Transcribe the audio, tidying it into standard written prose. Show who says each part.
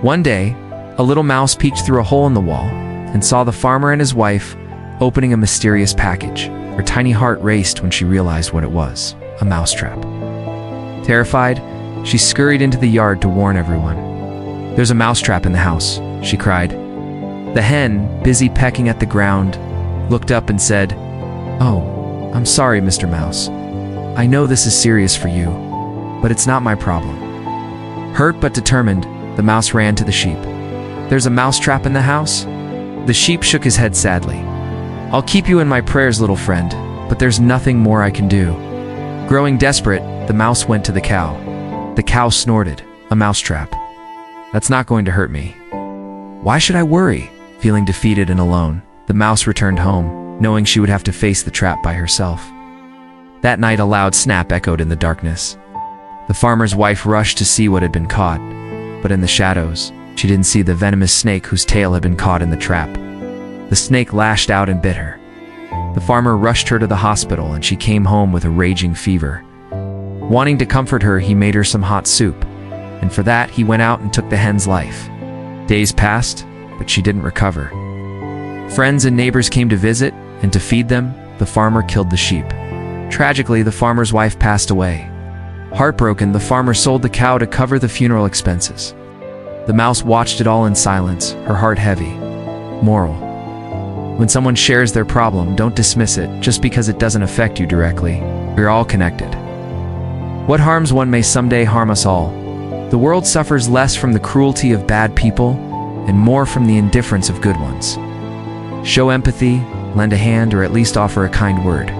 Speaker 1: One day, a little mouse peeked through a hole in the wall and saw the farmer and his wife opening a mysterious package. Her tiny heart raced when she realized what it was: a mousetrap. Terrified, she scurried into the yard to warn everyone. "There's a mousetrap in the house," she cried. The hen, busy pecking at the ground, looked up and said, "Oh, I'm sorry, Mr. Mouse. I know this is serious for you, but it's not my problem." Hurt but determined, the mouse ran to the sheep. "There's a mousetrap in the house?" The sheep shook his head sadly. "I'll keep you in my prayers, little friend, but there's nothing more I can do." Growing desperate, the mouse went to the cow. The cow snorted. "A mousetrap. That's not going to hurt me. Why should I worry?" Feeling defeated and alone, the mouse returned home, knowing she would have to face the trap by herself. That night, a loud snap echoed in the darkness. The farmer's wife rushed to see what had been caught, but in the shadows, she didn't see the venomous snake whose tail had been caught in the trap. The snake lashed out and bit her. The farmer rushed her to the hospital, and she came home with a raging fever. Wanting to comfort her, he made her some hot soup, and for that he went out and took the hen's life. Days passed, but she didn't recover. Friends and neighbors came to visit, and to feed them, the farmer killed the sheep. Tragically, the farmer's wife passed away. Heartbroken, the farmer sold the cow to cover the funeral expenses. The mouse watched it all in silence, her heart heavy. Moral: when someone shares their problem, don't dismiss it just because it doesn't affect you directly. We're all connected. What harms one may someday harm us all. The world suffers less from the cruelty of bad people and more from the indifference of good ones. Show empathy, lend a hand, or at least offer a kind word.